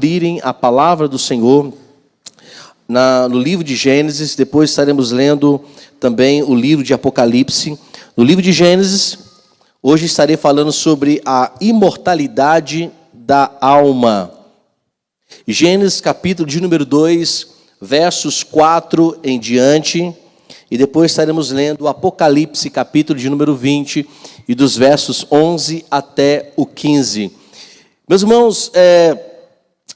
abrirem a palavra do Senhor no livro de Gênesis. Depois estaremos lendo também o livro de Apocalipse. No livro de Gênesis, hoje estarei falando sobre a imortalidade da alma. Gênesis capítulo de número 2, versos 4 em diante. E depois estaremos lendo o Apocalipse capítulo de número 20 e dos versos 11 até o 15. Meus irmãos,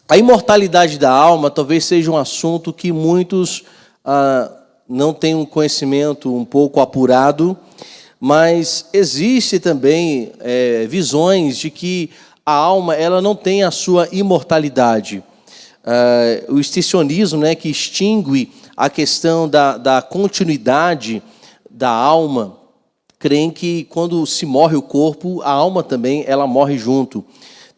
a imortalidade da alma talvez seja um assunto que muitos não têm um conhecimento um pouco apurado, mas existe também visões de que a alma ela não tem a sua imortalidade. O extincionismo, que extingue a questão da continuidade da alma, creem que quando se morre o corpo, a alma também ela morre junto.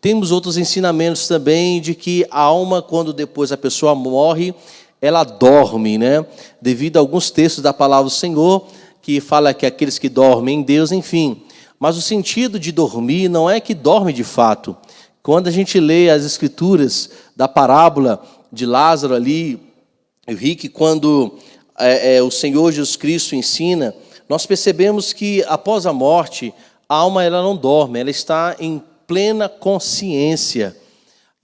Temos outros ensinamentos também de que a alma, quando depois a pessoa morre, ela dorme, devido a alguns textos da palavra do Senhor, que fala que aqueles que dormem em Deus, enfim. Mas o sentido de dormir não é que dorme de fato. Quando a gente lê as escrituras da parábola de Lázaro ali, o rico, quando o Senhor Jesus Cristo ensina, nós percebemos que após a morte, a alma ela não dorme, ela está em plena consciência.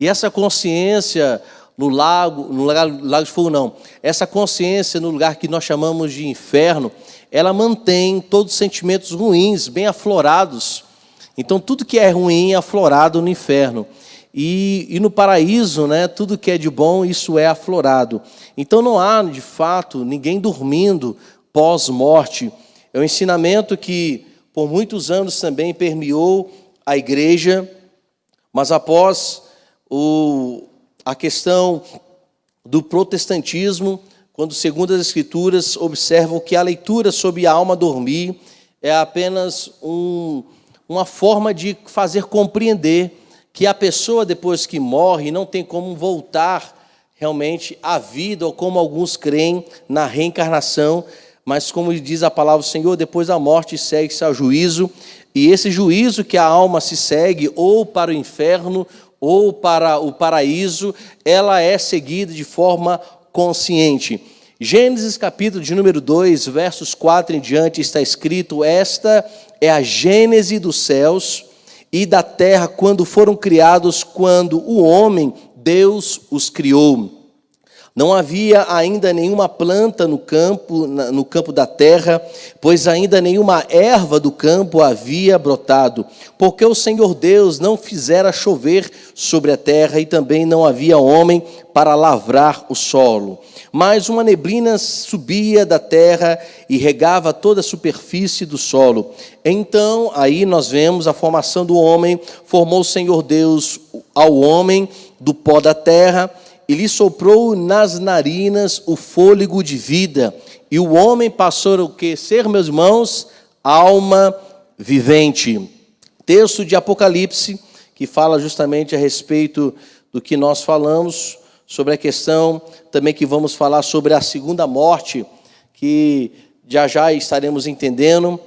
E essa consciência no lago de fogo não, essa consciência no lugar que nós chamamos de inferno, ela mantém todos os sentimentos ruins, bem aflorados. Então tudo que é ruim é aflorado no inferno. E no paraíso, tudo que é de bom, isso é aflorado. Então não há, de fato, ninguém dormindo pós-morte. É um ensinamento que por muitos anos também permeou a igreja, mas após a questão do protestantismo, quando, segundo as Escrituras, observam que a leitura sobre a alma dormir é apenas uma forma de fazer compreender que a pessoa, depois que morre, não tem como voltar realmente à vida, ou como alguns creem na reencarnação, mas como diz a palavra do Senhor, depois da morte segue-se ao juízo, e esse juízo que a alma se segue, ou para o inferno, ou para o paraíso, ela é seguida de forma consciente. Gênesis capítulo de número 2, versos 4 em diante, está escrito: esta é a gênese dos céus e da terra quando foram criados, quando o homem, Deus, os criou. Não havia ainda nenhuma planta no campo da terra, pois ainda nenhuma erva do campo havia brotado, porque o Senhor Deus não fizera chover sobre a terra, e também não havia homem para lavrar o solo. Mas uma neblina subia da terra e regava toda a superfície do solo. Então, aí nós vemos a formação do homem. Formou o Senhor Deus ao homem do pó da terra, e lhe soprou nas narinas o fôlego de vida. E o homem passou a ser, meus irmãos, alma vivente. Texto de Apocalipse, que fala justamente a respeito do que nós falamos, sobre a questão também que vamos falar sobre a segunda morte, que já estaremos entendendo.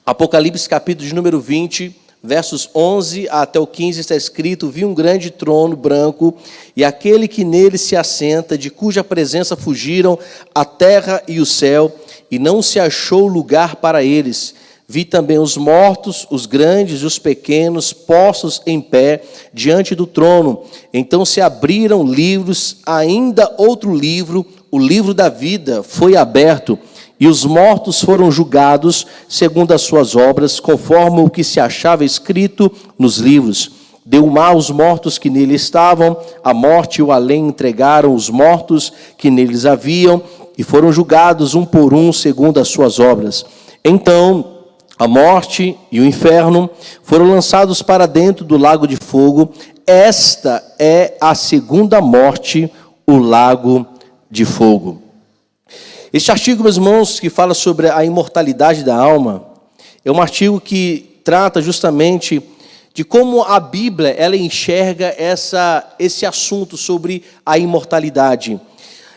Apocalipse capítulo de número 20, versos 11 até o 15, está escrito: vi um grande trono branco, e aquele que nele se assenta, de cuja presença fugiram a terra e o céu, e não se achou lugar para eles. Vi também os mortos, os grandes e os pequenos, postos em pé diante do trono. Então se abriram livros, ainda outro livro, o livro da vida, foi aberto. E os mortos foram julgados segundo as suas obras, conforme o que se achava escrito nos livros. Deu mal aos mortos que nele estavam, a morte e o além entregaram os mortos que neles haviam, e foram julgados um por um segundo as suas obras. Então a morte e o inferno foram lançados para dentro do lago de fogo. Esta é a segunda morte, o lago de fogo. Este artigo, meus irmãos, que fala sobre a imortalidade da alma, é um artigo que trata justamente de como a Bíblia ela enxerga esse assunto sobre a imortalidade.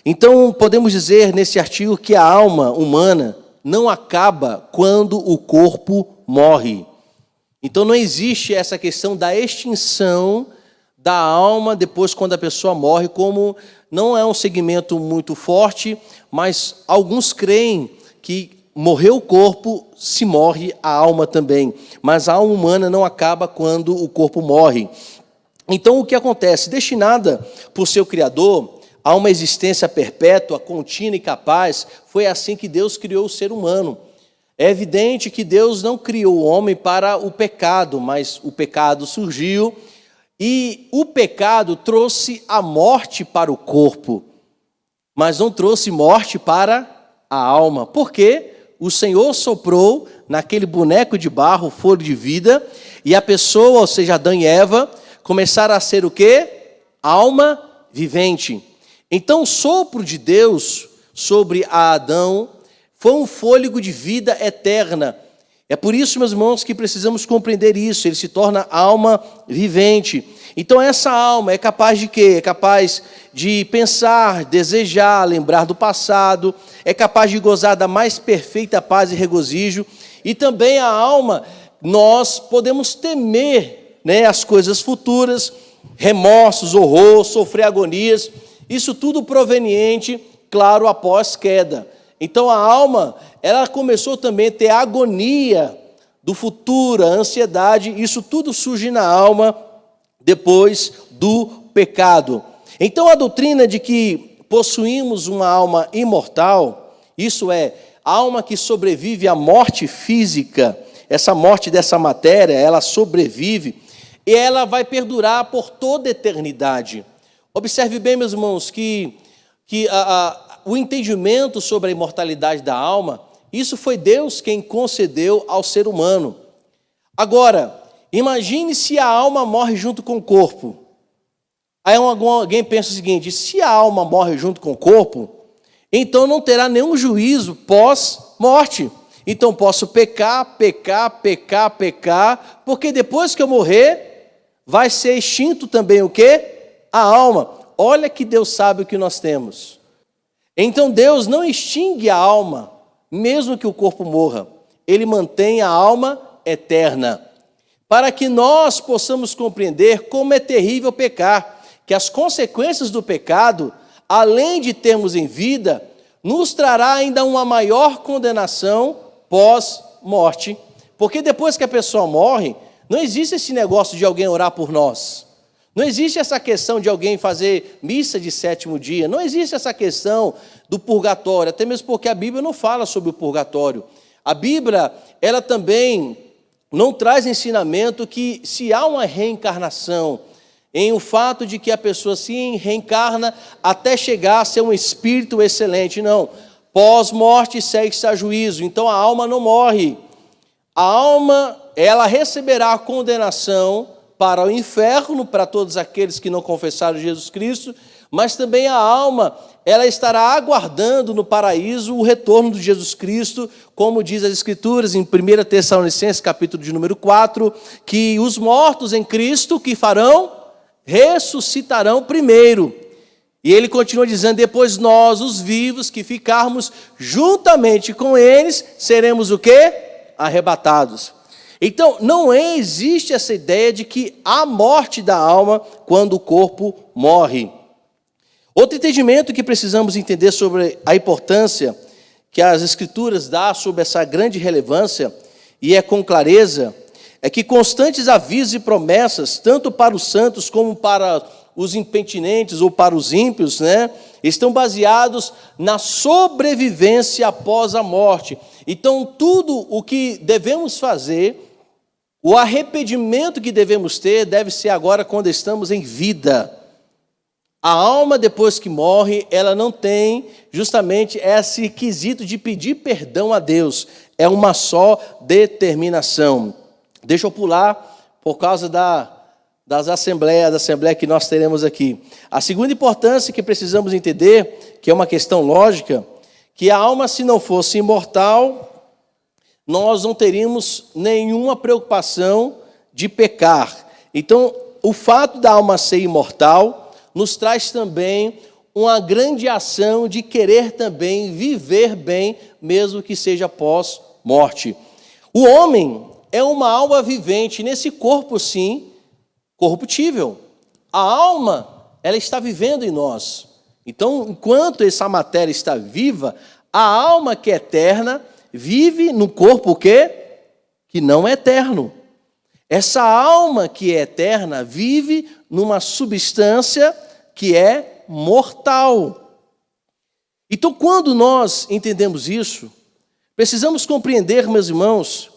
Então, podemos dizer nesse artigo que a alma humana não acaba quando o corpo morre. Então, não existe essa questão da extinção da alma depois quando a pessoa morre, como não é um segmento muito forte, mas alguns creem que morreu o corpo, se morre a alma também. Mas a alma humana não acaba quando o corpo morre. Então o que acontece? Destinada por seu Criador a uma existência perpétua, contínua e capaz, foi assim que Deus criou o ser humano. É evidente que Deus não criou o homem para o pecado, mas o pecado surgiu e o pecado trouxe a morte para o corpo, mas não trouxe morte para a alma. Por quê? O Senhor soprou naquele boneco de barro fôlego de vida e a pessoa, ou seja, Adão e Eva, começaram a ser o quê? Alma vivente. Então o sopro de Deus sobre Adão foi um fôlego de vida eterna. É por isso, meus irmãos, que precisamos compreender isso. Ele se torna alma vivente. Então essa alma é capaz de quê? É capaz de pensar, desejar, lembrar do passado. É capaz de gozar da mais perfeita paz e regozijo. E também a alma, nós podemos temer, né, as coisas futuras, remorsos, horror, sofrer agonias. Isso tudo proveniente, claro, após queda. Então a alma, ela começou também a ter agonia do futuro, a ansiedade, isso tudo surge na alma depois do pecado. Então a doutrina de que possuímos uma alma imortal, isso é, alma que sobrevive à morte física, essa morte dessa matéria, ela sobrevive e ela vai perdurar por toda a eternidade. Observe bem, meus irmãos, que o entendimento sobre a imortalidade da alma, isso foi Deus quem concedeu ao ser humano. Agora, imagine se a alma morre junto com o corpo. Aí alguém pensa o seguinte: se a alma morre junto com o corpo, então não terá nenhum juízo pós-morte. Então posso pecar, porque depois que eu morrer, vai ser extinto também o quê? A alma. Olha que Deus sabe o que nós temos. Então Deus não extingue a alma, mesmo que o corpo morra. Ele mantém a alma eterna, para que nós possamos compreender como é terrível pecar, que as consequências do pecado, além de termos em vida, nos trará ainda uma maior condenação pós-morte. Porque depois que a pessoa morre, não existe esse negócio de alguém orar por nós. Não existe essa questão de alguém fazer missa de sétimo dia. Não existe essa questão do purgatório, até mesmo porque a Bíblia não fala sobre o purgatório. A Bíblia, ela também não traz ensinamento que se há uma reencarnação, em o fato de que a pessoa se reencarna até chegar a ser um espírito excelente. Não. Pós-morte segue-se a juízo. Então a alma não morre. A alma, ela receberá a condenação para o inferno, para todos aqueles que não confessaram Jesus Cristo, mas também a alma, ela estará aguardando no paraíso o retorno de Jesus Cristo, como diz as Escrituras em 1 Tessalonicenses, capítulo de número 4, que os mortos em Cristo, que farão? Ressuscitarão primeiro. E ele continua dizendo, depois nós, os vivos, que ficarmos juntamente com eles, seremos o quê? Arrebatados. Então, não existe essa ideia de que há morte da alma quando o corpo morre. Outro entendimento que precisamos entender sobre a importância que as Escrituras dão sobre essa grande relevância, e é com clareza, é que constantes avisos e promessas, tanto para os santos como para os impenitentes ou para os ímpios, né, estão baseados na sobrevivência após a morte. Então, tudo o que devemos fazer, o arrependimento que devemos ter, deve ser agora quando estamos em vida. A alma, depois que morre, ela não tem justamente esse quesito de pedir perdão a Deus. É uma só determinação. Deixa eu pular por causa da assembleia que nós teremos aqui. A segunda importância que precisamos entender, que é uma questão lógica, que a alma, se não fosse imortal, nós não teríamos nenhuma preocupação de pecar. Então, o fato da alma ser imortal nos traz também uma grande ação de querer também viver bem, mesmo que seja pós-morte. O homem é uma alma vivente nesse corpo, sim, corruptível. A alma, ela está vivendo em nós. Então, enquanto essa matéria está viva, a alma que é eterna vive no corpo que não é eterno. Essa alma que é eterna vive numa substância que é mortal. Então, quando nós entendemos isso, precisamos compreender, meus irmãos,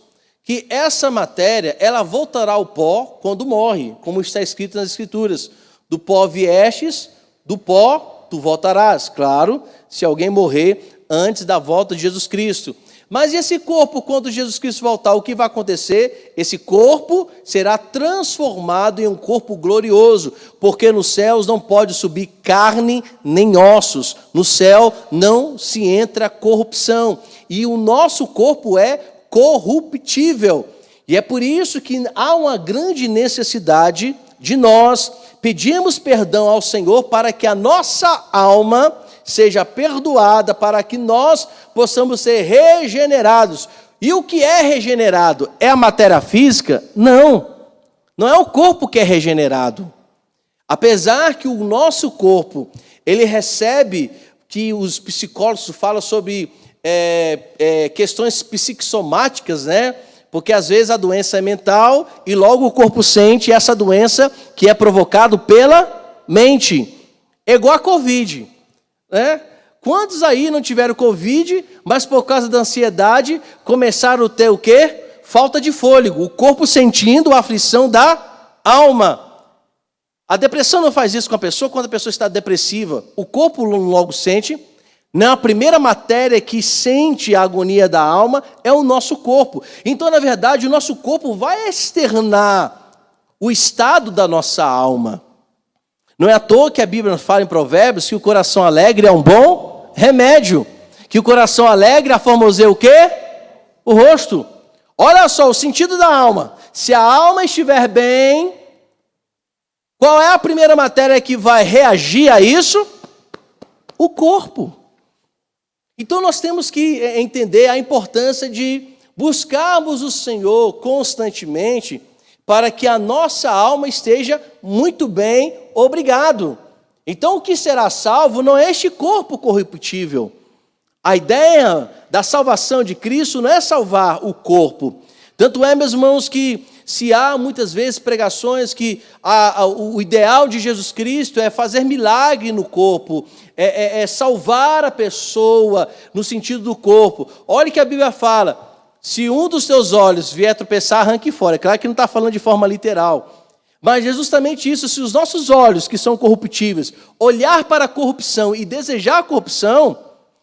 que essa matéria, ela voltará ao pó quando morre, como está escrito nas Escrituras. Do pó viestes, do pó tu voltarás. Claro, se alguém morrer antes da volta de Jesus Cristo. Mas e esse corpo, quando Jesus Cristo voltar, o que vai acontecer? Esse corpo será transformado em um corpo glorioso, porque nos céus não pode subir carne nem ossos. No céu não se entra corrupção. E o nosso corpo é corruptível. E é por isso que há uma grande necessidade de nós pedirmos perdão ao Senhor para que a nossa alma seja perdoada, para que nós possamos ser regenerados. E o que é regenerado? É a matéria física? Não. Não é o corpo que é regenerado. Apesar que o nosso corpo, ele recebe, que os psicólogos falam sobre questões psicossomáticas, né? Porque às vezes a doença é mental e logo o corpo sente essa doença que é provocada pela mente. É igual a Covid, né? Quantos aí não tiveram Covid, mas por causa da ansiedade começaram a ter o quê? Falta de fôlego, o corpo sentindo a aflição da alma. A depressão não faz isso com a pessoa. Quando a pessoa está depressiva, o corpo logo sente. Não, a primeira matéria que sente a agonia da alma é o nosso corpo. Então, na verdade, o nosso corpo vai externar o estado da nossa alma. Não é à toa que a Bíblia fala em Provérbios que o coração alegre é um bom remédio. Que o coração alegre aformoseia o quê? O rosto. Olha só, o sentido da alma. Se a alma estiver bem, qual é a primeira matéria que vai reagir a isso? O corpo. Então nós temos que entender a importância de buscarmos o Senhor constantemente para que a nossa alma esteja muito bem, obrigado. Então o que será salvo não é este corpo corruptível. A ideia da salvação de Cristo não é salvar o corpo. Tanto é, meus irmãos, que se há muitas vezes pregações que o ideal de Jesus Cristo é fazer milagre no corpo, é salvar a pessoa no sentido do corpo. Olha que a Bíblia fala, se um dos teus olhos vier tropeçar, arranque fora. É claro que não está falando de forma literal. Mas é justamente isso, se os nossos olhos, que são corruptíveis, olhar para a corrupção e desejar a corrupção,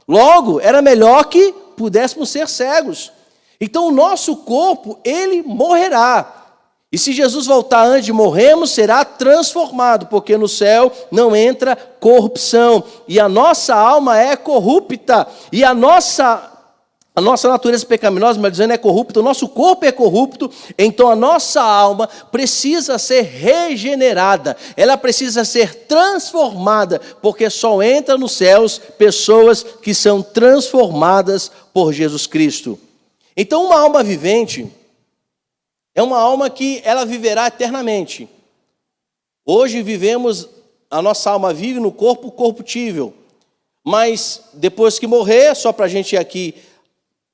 logo era melhor que pudéssemos ser cegos. Então o nosso corpo, ele morrerá. E se Jesus voltar antes de morrermos, será transformado, porque no céu não entra corrupção. E a nossa alma é corrupta. E a nossa natureza pecaminosa, mas dizendo, é corrupta. O nosso corpo é corrupto. Então a nossa alma precisa ser regenerada. Ela precisa ser transformada, porque só entra nos céus pessoas que são transformadas por Jesus Cristo. Então uma alma vivente é uma alma que ela viverá eternamente. Hoje vivemos, a nossa alma vive no corpo corruptível. Mas depois que morrer, só para a gente aqui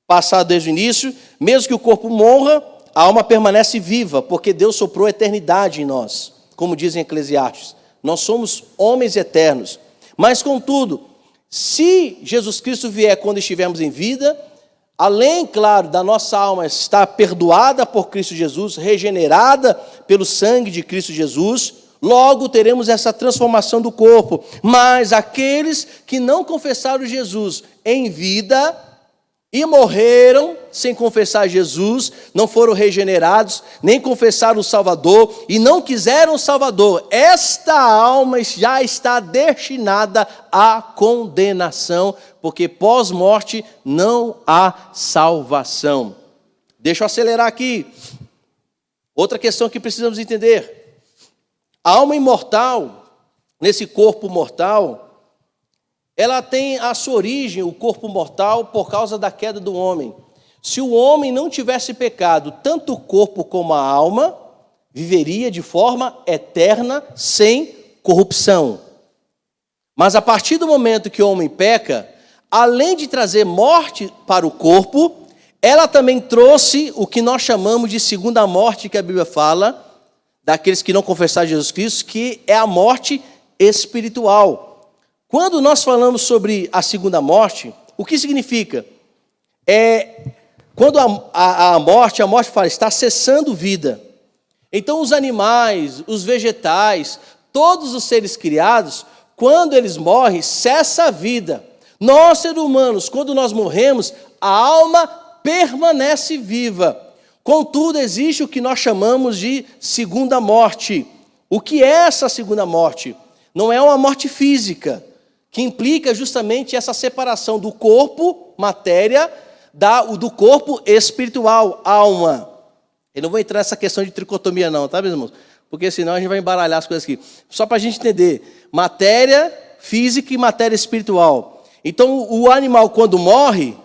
passar desde o início, mesmo que o corpo morra, a alma permanece viva, porque Deus soprou a eternidade em nós. Como dizem Eclesiastes, nós somos homens eternos. Mas contudo, se Jesus Cristo vier quando estivermos em vida, além, claro, da nossa alma estar perdoada por Cristo Jesus, regenerada pelo sangue de Cristo Jesus, logo teremos essa transformação do corpo. Mas aqueles que não confessaram Jesus em vida e morreram sem confessar Jesus, não foram regenerados, nem confessaram o Salvador e não quiseram o Salvador, esta alma já está destinada à condenação, porque pós-morte não há salvação. Deixa eu acelerar aqui. Outra questão que precisamos entender. A alma imortal, nesse corpo mortal, ela tem a sua origem, o corpo mortal, por causa da queda do homem. Se o homem não tivesse pecado, tanto o corpo como a alma viveria de forma eterna, sem corrupção. Mas a partir do momento que o homem peca, além de trazer morte para o corpo, ela também trouxe o que nós chamamos de segunda morte, que a Bíblia fala, daqueles que não confessaram Jesus Cristo, que é a morte espiritual. Quando nós falamos sobre a segunda morte, o que significa? Quando a morte fala, está cessando vida. Então os animais, os vegetais, todos os seres criados, quando eles morrem, cessa a vida. Nós, seres humanos, quando nós morremos, a alma permanece viva. Contudo, existe o que nós chamamos de segunda morte. O que é essa segunda morte? Não é uma morte física, que implica justamente essa separação do corpo, matéria, do corpo espiritual, alma. Eu não vou entrar nessa questão de tricotomia não, tá, meus irmãos? Porque senão a gente vai embaralhar as coisas aqui. Só para a gente entender, matéria física e matéria espiritual. Então, o animal, quando morre,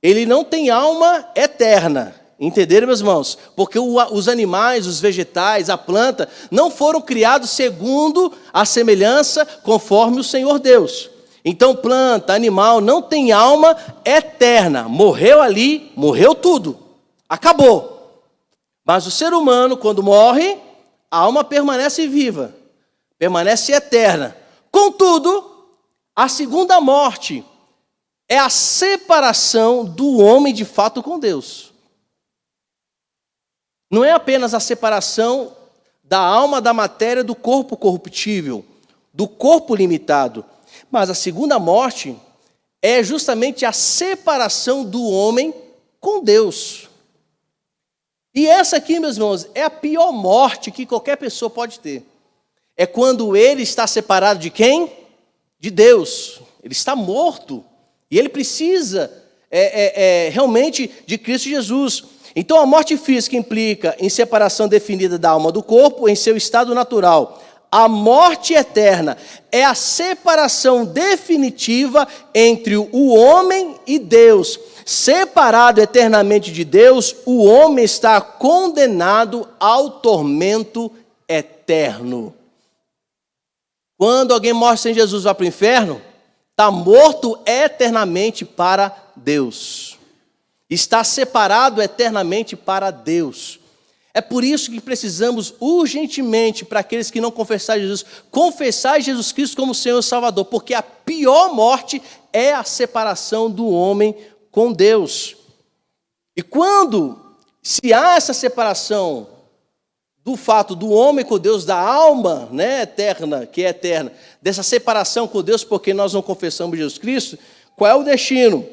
ele não tem alma eterna. Entenderam, meus irmãos? Porque os animais, os vegetais, a planta, não foram criados segundo a semelhança, conforme o Senhor Deus. Então, planta, animal, não tem alma eterna. Morreu ali, morreu tudo. Acabou. Mas o ser humano, quando morre, a alma permanece viva, permanece eterna. Contudo, a segunda morte é a separação do homem de fato com Deus. Não é apenas a separação da alma, da matéria, do corpo corruptível, do corpo limitado, mas a segunda morte é justamente a separação do homem com Deus. E essa aqui, meus irmãos, é a pior morte que qualquer pessoa pode ter. É quando ele está separado de quem? De Deus. Ele está morto. E ele precisa realmente de Cristo Jesus. Então a morte física implica em separação definida da alma do corpo em seu estado natural. A morte eterna é a separação definitiva entre o homem e Deus. Separado eternamente de Deus, o homem está condenado ao tormento eterno. Quando alguém morre sem Jesus e vai para o inferno, está morto eternamente para Deus. Está separado eternamente para Deus. É por isso que precisamos urgentemente, para aqueles que não confessarem Jesus, confessar Jesus Cristo como Senhor e Salvador, porque a pior morte é a separação do homem com Deus. E quando se há essa separação do fato do homem com Deus, da alma, né, eterna, que é eterna, dessa separação com Deus, porque nós não confessamos Jesus Cristo, qual é o destino?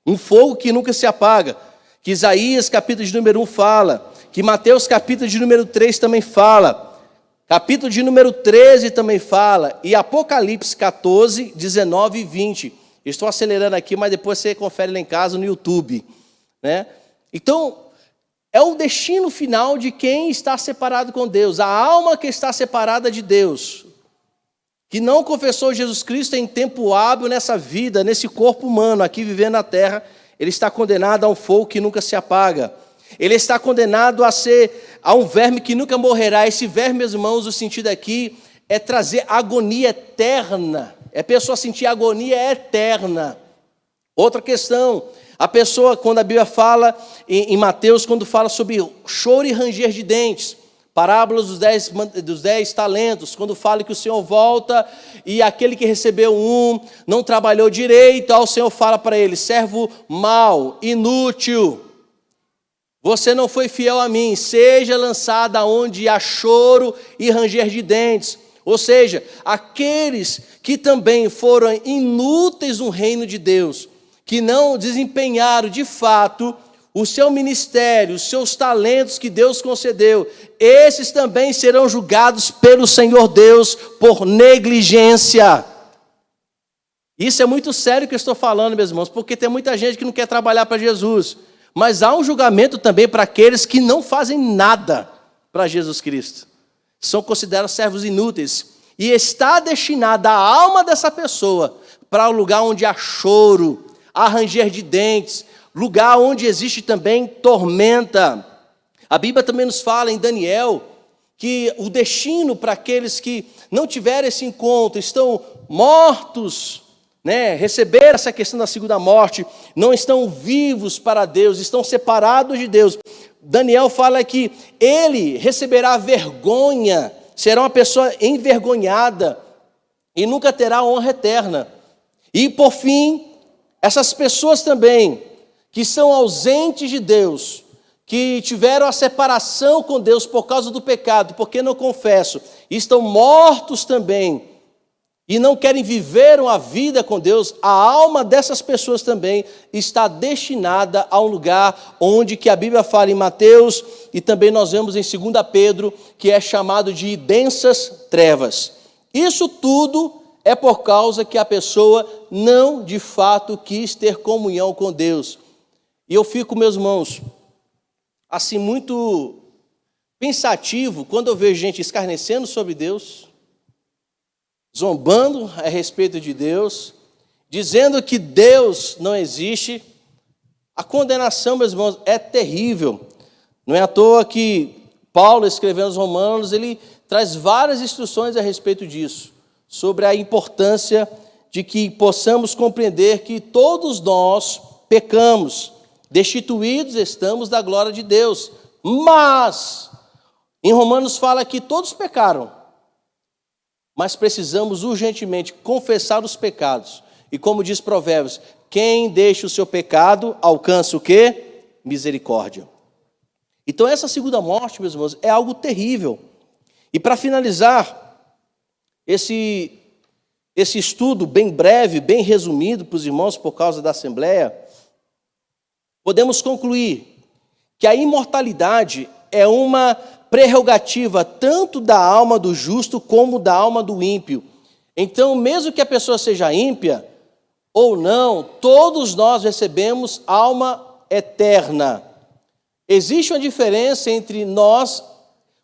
Um fogo que nunca se apaga, que Isaías capítulo de número 1 fala, que Mateus capítulo de número 3 também fala, capítulo de número 13 também fala, e Apocalipse 14, 19 e 20. Estou acelerando aqui, mas depois você confere lá em casa no YouTube, né? Então, é o destino final de quem está separado com Deus, a alma que está separada de Deus, que não confessou Jesus Cristo em tempo hábil nessa vida, nesse corpo humano, aqui vivendo na terra, ele está condenado a um fogo que nunca se apaga. Ele está condenado a um verme que nunca morrerá. Esse verme, meus irmãos, o sentido aqui é trazer agonia eterna. É a pessoa sentir agonia eterna. Outra questão, a pessoa, quando a Bíblia fala, em Mateus, quando fala sobre choro e ranger de dentes, parábolas dos 10 talentos, quando fala que o Senhor volta e aquele que recebeu não trabalhou direito, o Senhor fala para ele, servo mau, inútil, você não foi fiel a mim, seja lançado aonde há choro e ranger de dentes. Ou seja, aqueles que também foram inúteis no reino de Deus, que não desempenharam de fato o seu ministério, os seus talentos que Deus concedeu, esses também serão julgados pelo Senhor Deus por negligência. Isso é muito sério que eu estou falando, meus irmãos, porque tem muita gente que não quer trabalhar para Jesus, mas há um julgamento também para aqueles que não fazem nada para Jesus Cristo. São considerados servos inúteis. E está destinada a alma dessa pessoa para o lugar onde há choro, há ranger de dentes, lugar onde existe também tormenta. A Bíblia também nos fala em Daniel, que o destino para aqueles que não tiverem esse encontro, estão mortos, né? Receberam essa questão da segunda morte, não estão vivos para Deus, estão separados de Deus. Daniel fala que ele receberá vergonha, será uma pessoa envergonhada e nunca terá honra eterna. E por fim, essas pessoas também que são ausentes de Deus, que tiveram a separação com Deus por causa do pecado, porque não confessam, e estão mortos também, e não querem viver uma vida com Deus, a alma dessas pessoas também está destinada a um lugar onde que a Bíblia fala em Mateus, e também nós vemos em 2 Pedro, que é chamado de densas trevas. Isso tudo é por causa que a pessoa não de fato quis ter comunhão com Deus. E eu fico, meus irmãos, assim, muito pensativo quando eu vejo gente escarnecendo sobre Deus, zombando a respeito de Deus, dizendo que Deus não existe. A condenação, meus irmãos, é terrível. Não é à toa que Paulo, escrevendo aos Romanos, ele traz várias instruções a respeito disso, sobre a importância de que possamos compreender que todos nós pecamos, destituídos estamos da glória de Deus, mas em Romanos fala que todos pecaram, mas precisamos urgentemente confessar os pecados, e como diz Provérbios, quem deixa o seu pecado, alcança o quê? Misericórdia. Então essa segunda morte, meus irmãos, é algo terrível. E para finalizar esse estudo bem breve, bem resumido para os irmãos por causa da Assembleia, podemos concluir que a imortalidade é uma prerrogativa tanto da alma do justo como da alma do ímpio. Então, mesmo que a pessoa seja ímpia ou não, todos nós recebemos alma eterna. Existe uma diferença entre nós,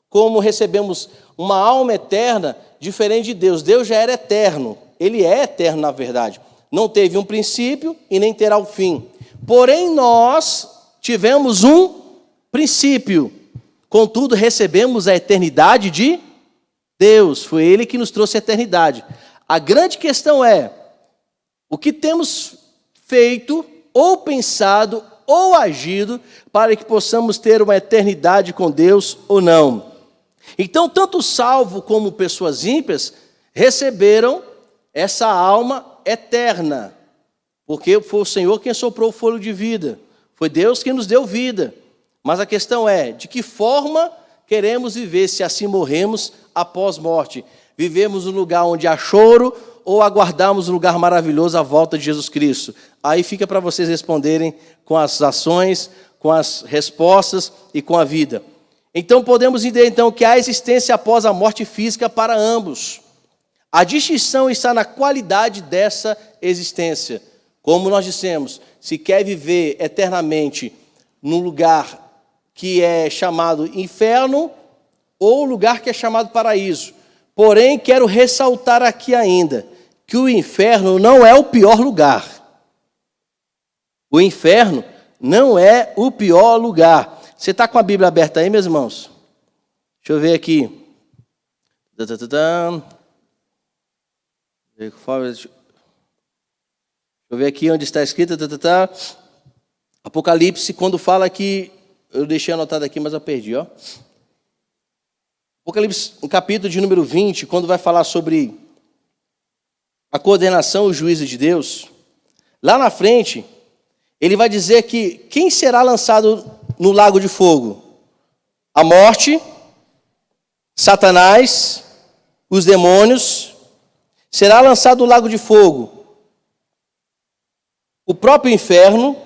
como recebemos uma alma eterna, diferente de Deus. Deus já era eterno, Ele é eterno na verdade. Não teve um princípio e nem terá um fim. Porém, nós tivemos um princípio. Contudo, recebemos a eternidade de Deus. Foi Ele que nos trouxe a eternidade. A grande questão é, o que temos feito, ou pensado, ou agido, para que possamos ter uma eternidade com Deus ou não. Então, tanto o salvo como pessoas ímpias receberam essa alma eterna, porque foi o Senhor quem soprou o fôlego de vida, foi Deus quem nos deu vida. Mas a questão é, de que forma queremos viver se assim morremos após morte? Vivemos no lugar onde há choro ou aguardamos um lugar maravilhoso à volta de Jesus Cristo? Aí fica para vocês responderem com as ações, com as respostas e com a vida. Então podemos entender então que há existência após a morte física para ambos. A distinção está na qualidade dessa existência. Como nós dissemos, se quer viver eternamente num lugar que é chamado inferno ou lugar que é chamado paraíso. Porém, quero ressaltar aqui ainda que o inferno não é o pior lugar. O inferno não é o pior lugar. Você está com a Bíblia aberta aí, meus irmãos? Deixa eu ver aqui. Deixa eu ver aqui onde está escrito. Apocalipse, quando fala que... Eu deixei anotado aqui, mas eu perdi, ó. Apocalipse, no capítulo de número 20, quando vai falar sobre a coordenação e o juízo de Deus, lá na frente, ele vai dizer que quem será lançado no lago de fogo? A morte, Satanás, os demônios. Será lançado no lago de fogo o próprio inferno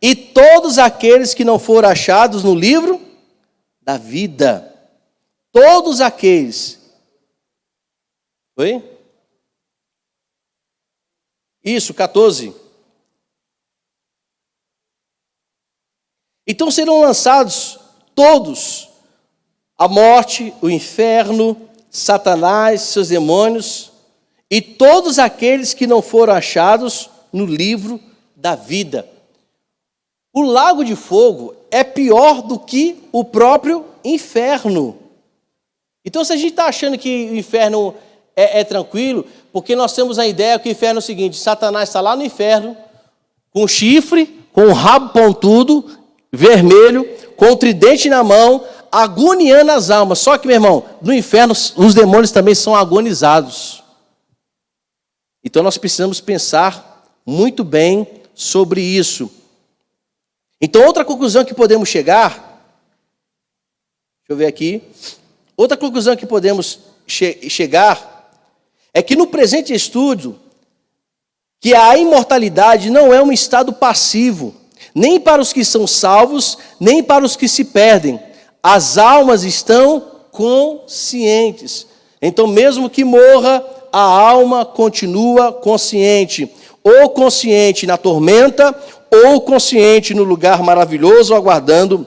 e todos aqueles que não foram achados no livro da vida. Todos aqueles. Oi? Isso, 14. Então serão lançados todos, a morte, o inferno, Satanás, seus demônios, e todos aqueles que não foram achados no livro da vida. O lago de fogo é pior do que o próprio inferno. Então, se a gente está achando que o inferno é tranquilo, porque nós temos a ideia que o inferno é o seguinte: Satanás está lá no inferno, com chifre, com o rabo pontudo, vermelho, com o tridente na mão, agoniando as almas. Só que, meu irmão, no inferno os demônios também são agonizados. Então nós precisamos pensar muito bem sobre isso. Então outra conclusão que podemos chegar, deixa eu ver aqui, outra conclusão que podemos chegar é que no presente estudo, que a imortalidade não é um estado passivo, nem para os que são salvos, nem para os que se perdem. As almas estão conscientes. Então, mesmo que morra, a alma continua consciente. Ou consciente na tormenta, ou consciente no lugar maravilhoso, aguardando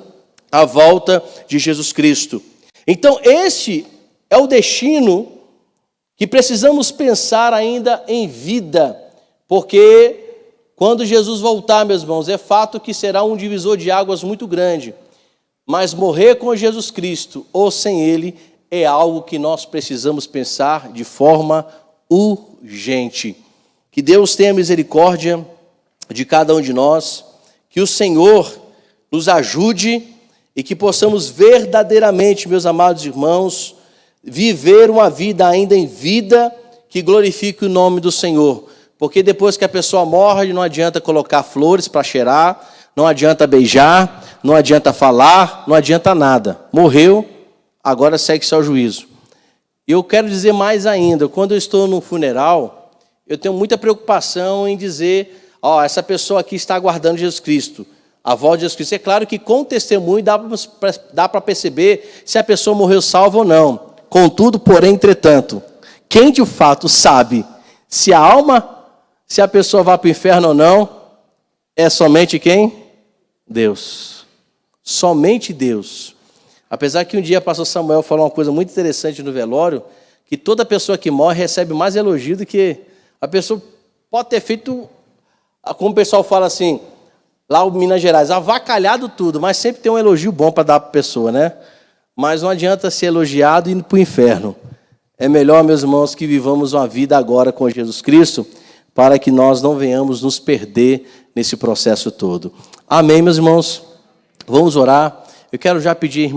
a volta de Jesus Cristo. Então, este é o destino que precisamos pensar ainda em vida, porque quando Jesus voltar, meus irmãos, é fato que será um divisor de águas muito grande. Mas morrer com Jesus Cristo ou sem Ele é algo que nós precisamos pensar de forma urgente. Que Deus tenha misericórdia de cada um de nós, que o Senhor nos ajude e que possamos verdadeiramente, meus amados irmãos, viver uma vida ainda em vida que glorifique o nome do Senhor. Porque depois que a pessoa morre, não adianta colocar flores para cheirar, não adianta beijar, não adianta falar, não adianta nada. Morreu, agora segue-se ao juízo. E eu quero dizer mais ainda, quando eu estou num funeral, eu tenho muita preocupação em dizer, essa pessoa aqui está aguardando Jesus Cristo, a volta de Jesus Cristo. É claro que com testemunho dá para perceber se a pessoa morreu salva ou não. Contudo, porém, entretanto, quem de fato sabe se a pessoa vai para o inferno ou não, é somente quem? Deus. Somente Deus. Apesar que um dia o pastor Samuel falou uma coisa muito interessante no velório, que toda pessoa que morre recebe mais elogio do que a pessoa pode ter feito, como o pessoal fala assim, lá em Minas Gerais, avacalhado tudo, mas sempre tem um elogio bom para dar para a pessoa, né? Mas não adianta ser elogiado e ir para o inferno. É melhor, meus irmãos, que vivamos uma vida agora com Jesus Cristo, para que nós não venhamos nos perder nesse processo todo. Amém, meus irmãos? Vamos orar. Eu quero já pedir, irmão,